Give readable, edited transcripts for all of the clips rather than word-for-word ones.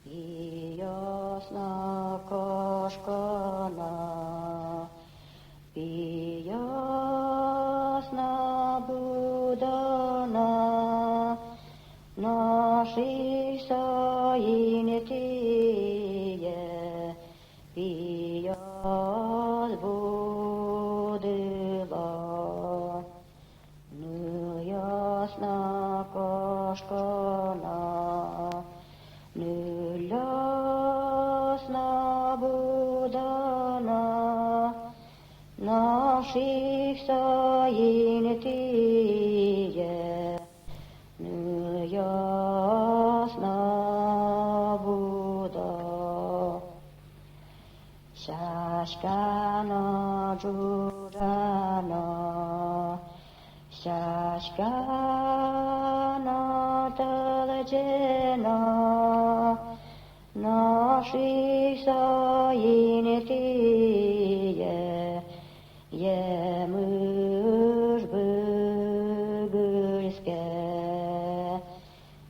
И ясно кашкана, и ясно будана, наши соинитие, и яс будила. Nu ясно кашкана, nu ясно будана, наших соинитие, nu ясно буда. Шашкана джурана, Шашкана таладжена, наши соинитие, емуж быгырске,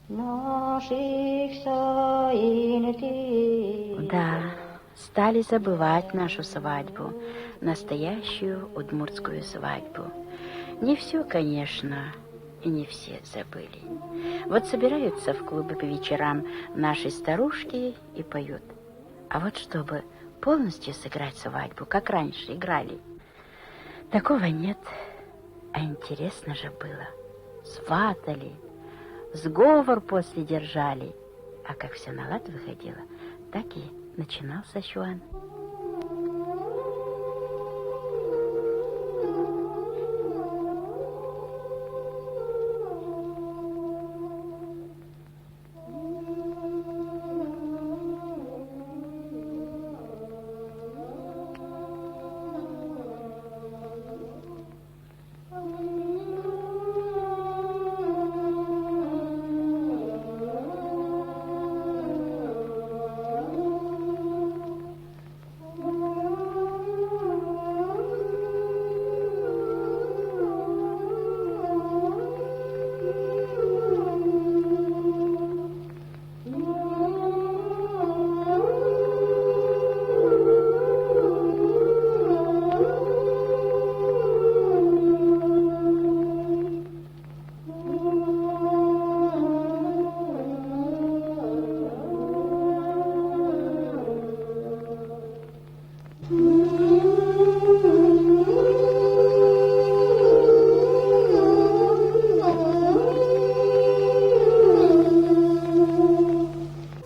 наших соинитие. Да, стали забывать нашу свадьбу, настоящую удмуртскую свадьбу. Не все, конечно, и не все забыли. Вот собираются в клубы по вечерам наши старушки и поют. А вот чтобы полностью сыграть свадьбу, как раньше играли, такого нет. А интересно же было. Сватали, сговор после держали. А как все на лад выходило, так и начинался шуан.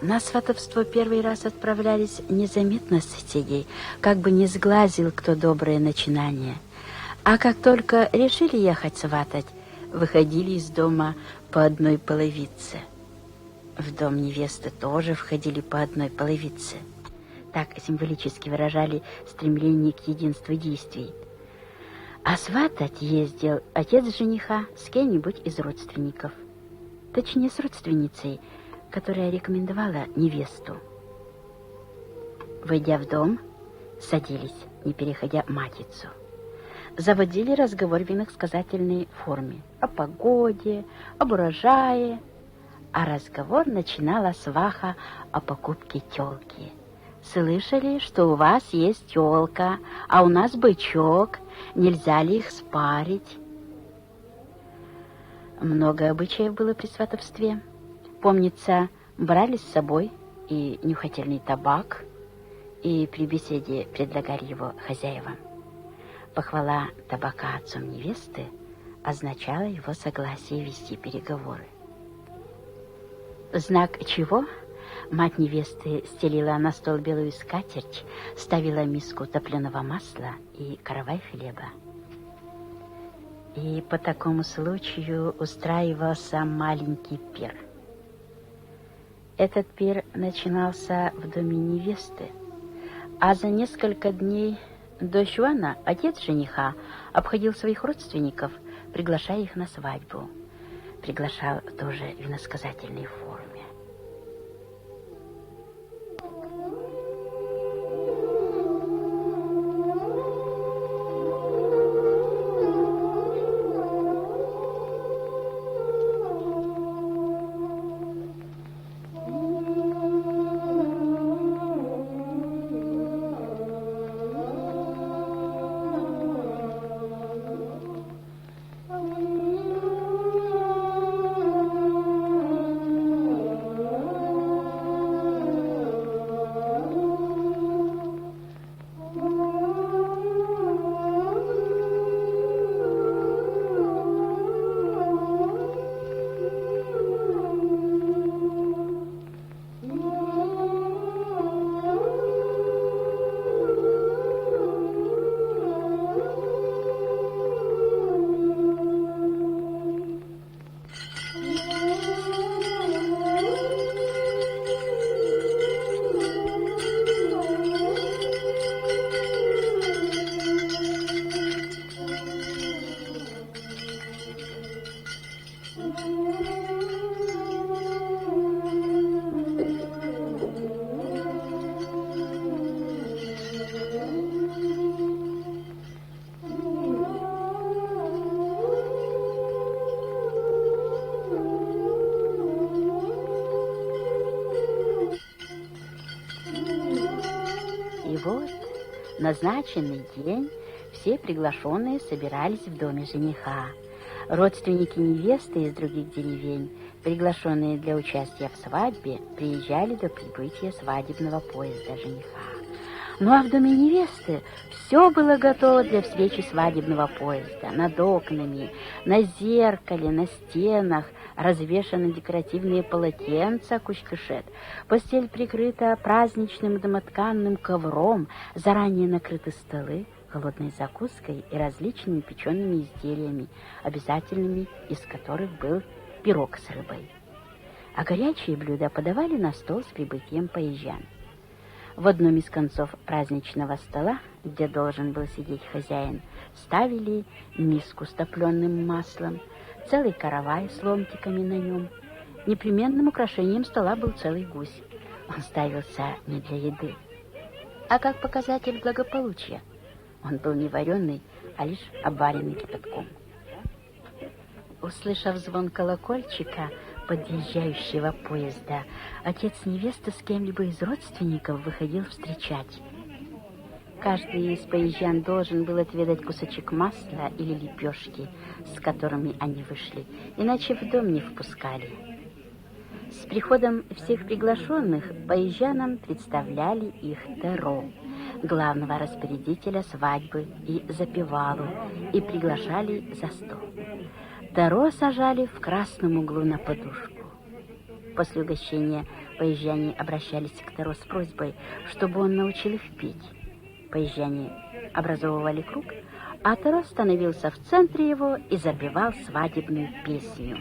На сватовство первый раз отправлялись незаметно с соседей, как бы не сглазил кто доброе начинание. А как только решили ехать сватать, выходили из дома по одной половице. В дом невесты тоже входили по одной половице. Так символически выражали стремление к единству действий. А сватать ездил отец жениха с кем-нибудь из родственников. Точнее, с родственницей, которая рекомендовала невесту. Войдя в дом, садились, не переходя матицу. Заводили разговор в иносказательной форме о погоде, об урожае, а разговор начинала сваха о покупке тёлки. Слышали, что у вас есть тёлка, а у нас бычок, нельзя ли их спарить? Много обычаев было при сватовстве. Помнится, брали с собой и нюхательный табак, и при беседе предлагали его хозяевам. Похвала табака отцом невесты означала его согласие вести переговоры. В знак чего мать невесты стелила на стол белую скатерть, ставила миску топленого масла и каравай хлеба. И по такому случаю устраивался маленький пир. Этот пир начинался в доме невесты, а за несколько дней до шуана отец жениха обходил своих родственников, приглашая их на свадьбу. Приглашал тоже в иносказательной форме. вот, назначенный день, все приглашенные собирались в доме жениха. Родственники невесты из других деревень, приглашенные для участия в свадьбе, приезжали до прибытия свадебного поезда жениха. Ну а в доме невесты все было готово для встречи свадебного поезда. Над окнами, на зеркале, на стенах развешаны декоративные полотенца кушкешет. Постель прикрыта праздничным домотканным ковром, заранее накрыты столы холодной закуской и различными печеными изделиями, обязательными из которых был пирог с рыбой. А горячие блюда подавали на стол с прибытием поезжан. В одном из концов праздничного стола, где должен был сидеть хозяин, ставили миску с топленым маслом, целый каравай с ломтиками на нем. Непременным украшением стола был целый гусь. Он ставился не для еды, а как показатель благополучия. Он был не вареный, а лишь обваренный кипятком. Услышав звон колокольчика подъезжающего поезда, отец невесты с кем-либо из родственников выходил встречать. Каждый из поезжан должен был отведать кусочек масла или лепешки, с которыми они вышли, иначе в дом не впускали. С приходом всех приглашенных поезжанам представляли их Теро, главного распорядителя свадьбы, и запевалу, и приглашали за стол. Теро сажали в красном углу на подушку. После угощения поезжане обращались к Теро с просьбой, чтобы он научил их петь. Поезжане образовывали круг, а Теро становился в центре его и запевал свадебную песню.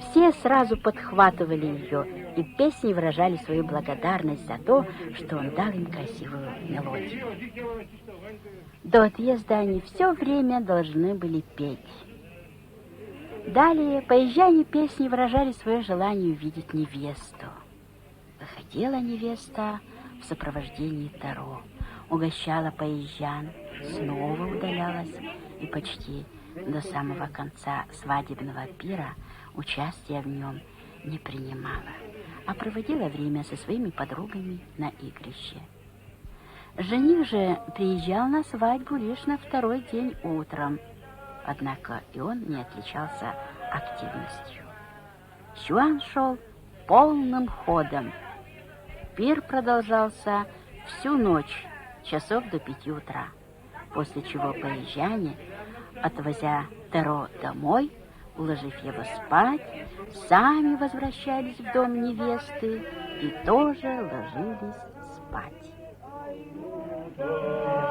Все сразу подхватывали ее, и песни выражали свою благодарность за то, что он дал им красивую мелодию. До отъезда они все время должны были петь. Далее поезжане песни выражали свое желание увидеть невесту. Выходила невеста в сопровождении Теро, угощала поезжан, снова удалялась и почти до самого конца свадебного пира участия в нем не принимала, а проводила время со своими подругами на игрище. Жених же приезжал на свадьбу лишь на второй день утром, однако и он не отличался активностью. Сюан шел полным ходом. Пир продолжался всю ночь, часов до 5 утра, после чего поезжане, отвозя Теро домой, уложив его спать, сами возвращались в дом невесты и тоже ложились спать. Amen.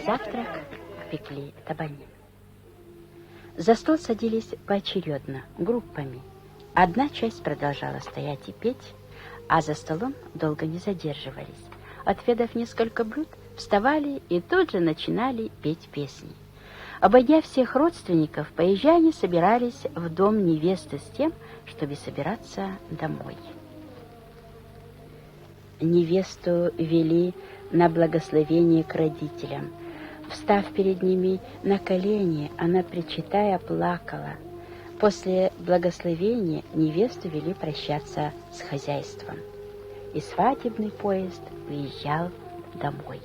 Завтрак пекли табани. За стол садились поочередно, группами. Одна часть продолжала стоять и петь, а за столом долго не задерживались. Отведав несколько блюд, вставали и тут же начинали петь песни. Обойдя всех родственников, поезжане собирались в дом невесты с тем, чтобы собираться домой. Невесту вели на благословение к родителям. Встав перед ними на колени, она, причитая, плакала. После благословения невесту вели прощаться с хозяйством. И свадебный поезд уезжал домой.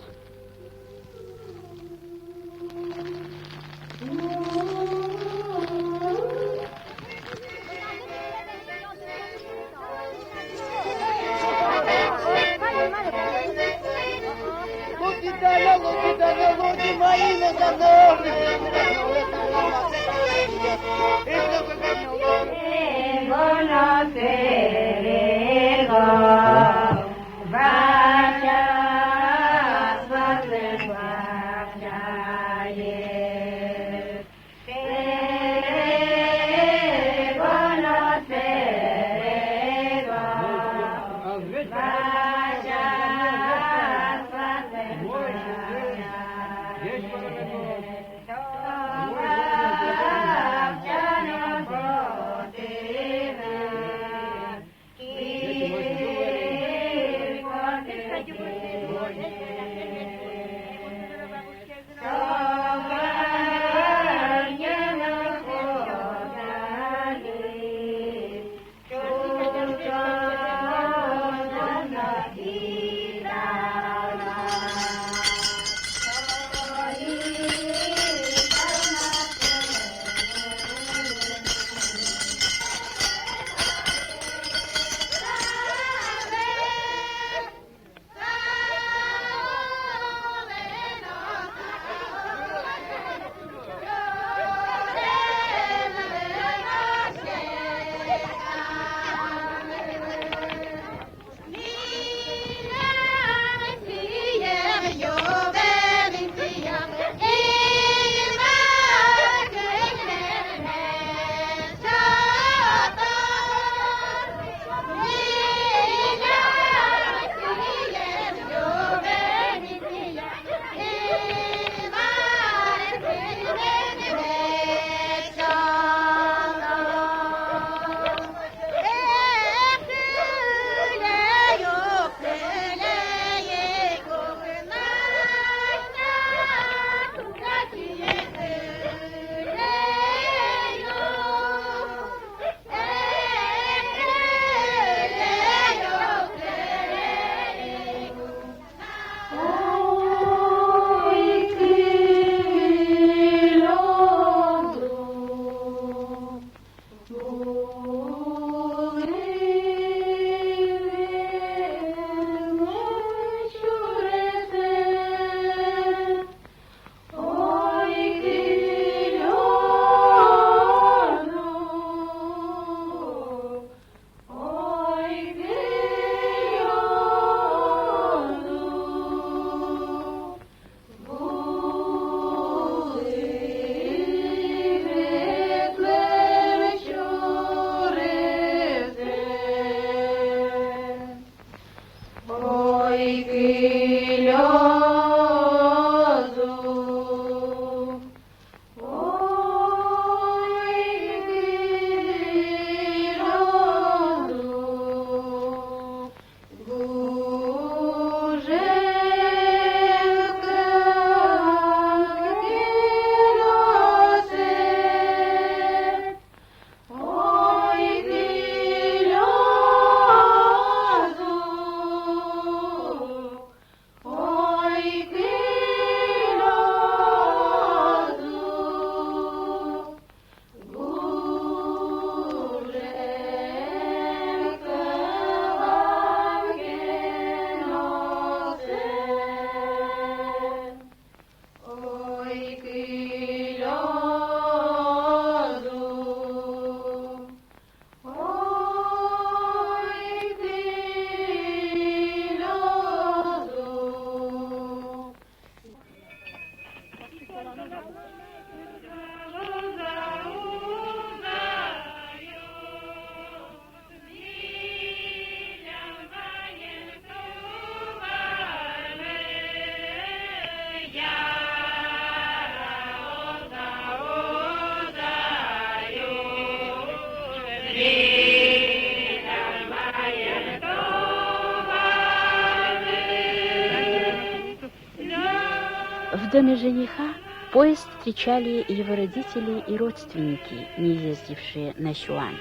В доме жениха поезд встречали его родители и родственники, не ездившие на Сюань.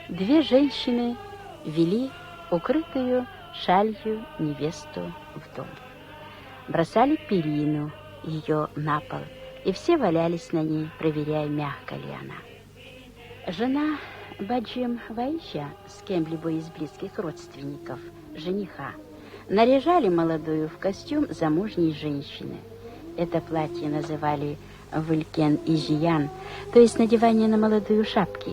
Две женщины вели укрытую шалью невесту в дом. Бросали перину ее на пол, и все валялись на ней, проверяя, мягко ли она. Жена Баджим Ваища с кем-либо из близких родственников жениха наряжали молодую в костюм замужней женщины. Это платье называли вылькен и жиян, то есть надевание на молодую шапки.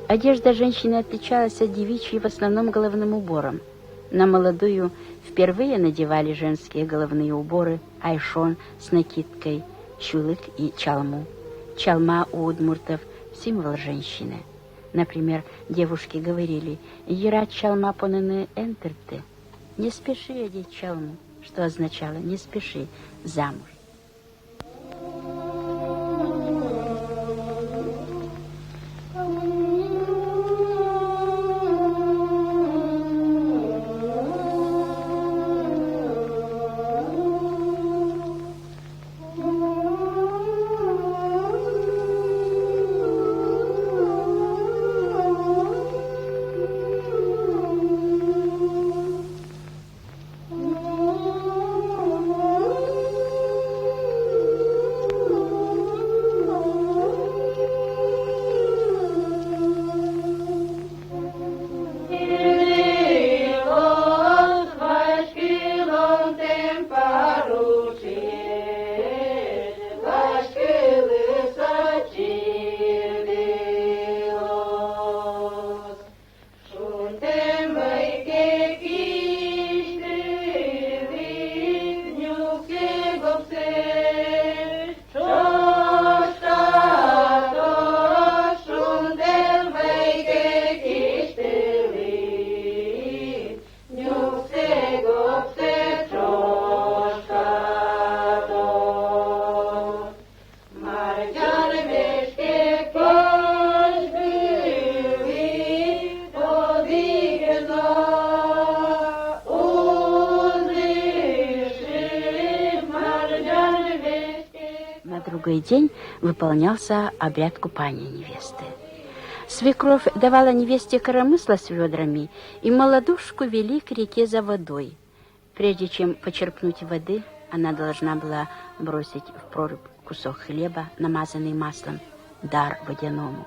Одежда женщины отличалась от девичьей в основном головным убором. На молодую впервые надевали женские головные уборы айшон с накидкой, чулык и чалму. Чалма у удмуртов – символ женщины. Например, девушки говорили «Ера чалма понены энтерты» – «Не спеши одеть чалму», что означало «не спеши замуж». День выполнялся обряд купания невесты. Свекровь давала невесте коромысла с ведрами, и молодушку вели к реке за водой. Прежде чем почерпнуть воды, она должна была бросить в прорубь кусок хлеба, намазанный маслом, дар водяному.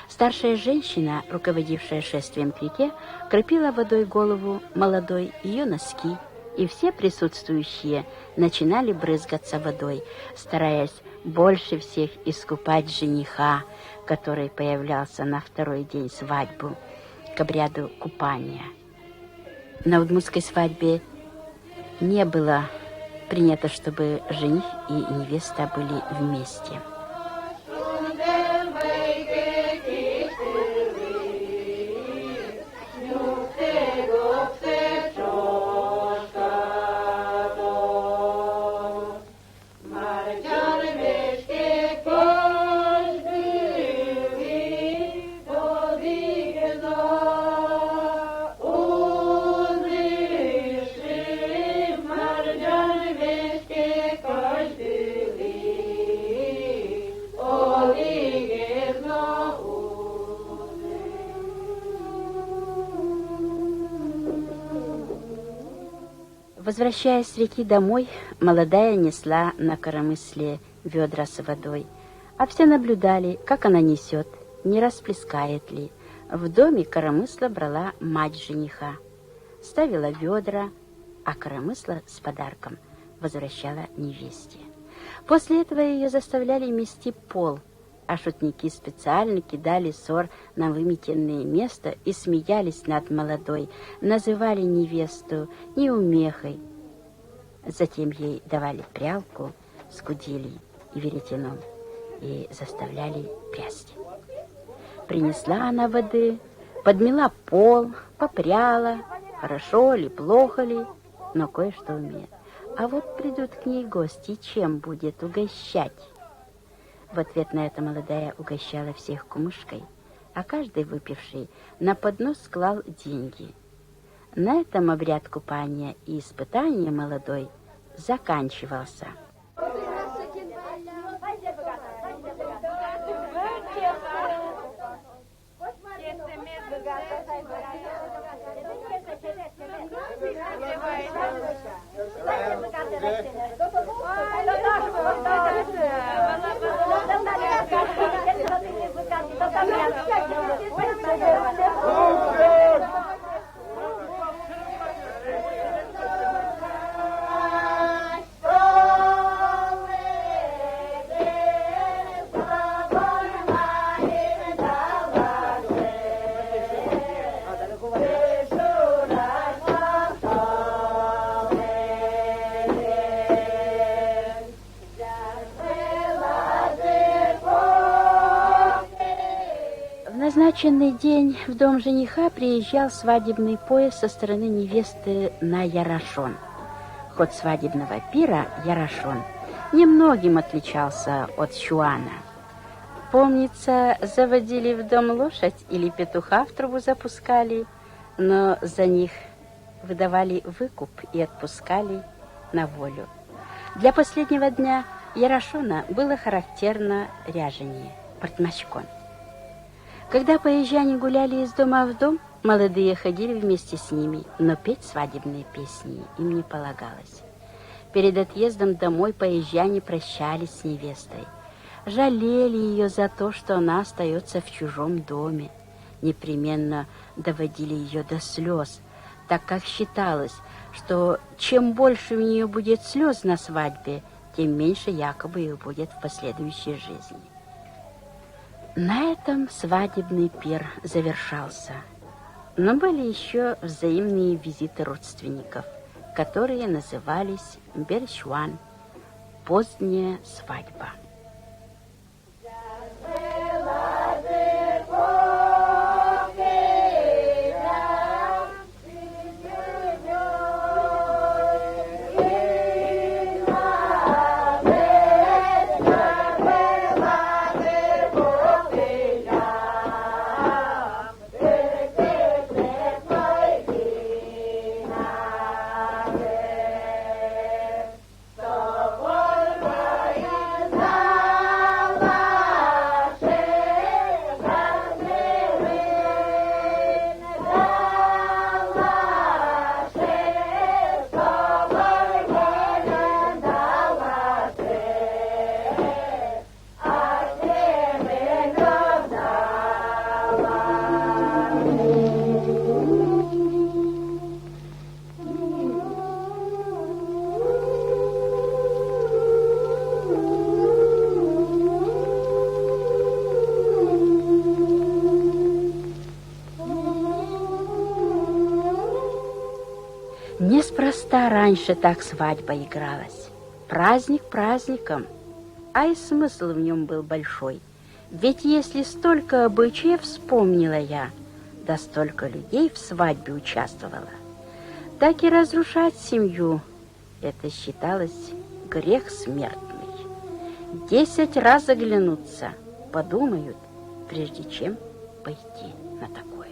Старшая женщина, руководившая шествием к реке, кропила водой голову молодой, ее носки, и все присутствующие начинали брызгаться водой, стараясь больше всех искупать жениха, который появлялся на второй день свадьбы к обряду купания. На удмуртской свадьбе не было принято, чтобы жених и невеста были вместе. Возвращаясь с реки домой, молодая несла на коромысле ведра с водой, а все наблюдали, как она несет, не расплескает ли. В доме коромысла брала мать жениха, ставила ведра, а коромысла с подарком возвращала невесте. После этого ее заставляли мести пол, а шутники специально кидали сор на выметенное место и смеялись над молодой, называли невесту неумехой. Затем ей давали прялку с куделей и веретеном и заставляли прясть. Принесла она воды, подмела пол, попряла, хорошо ли, плохо ли, но кое-что умеет. А вот придут к ней гости, чем будет угощать? В ответ на это молодая угощала всех кумышкой, а каждый выпивший на поднос клал деньги. На этом обряд купания и испытания молодой заканчивался. В назначенный день в дом жениха приезжал свадебный поезд со стороны невесты на Ярашон. Ход свадебного пира Ярашон немногим отличался от Чуана. Помнится, заводили в дом лошадь или петуха в трубу запускали, но за них выдавали выкуп и отпускали на волю. Для последнего дня Ярашона было характерно ряжение, портмачкон. Когда поезжане гуляли из дома в дом, молодые ходили вместе с ними, но петь свадебные песни им не полагалось. Перед отъездом домой поезжане прощались с невестой, жалели ее за то, что она остается в чужом доме, непременно доводили ее до слез, так как считалось, что чем больше у нее будет слез на свадьбе, тем меньше якобы их будет в последующей жизни. На этом свадебный пир завершался. Но были еще взаимные визиты родственников, которые назывались берчуан, поздняя свадьба. Неспроста раньше так свадьба игралась. Праздник праздником, а и смысл в нем был большой. Ведь если столько обычаев вспомнила я, да столько людей в свадьбе участвовало, так и разрушать семью — это считалось грех смертный. 10 раз оглянуться, подумают, прежде чем пойти на такое.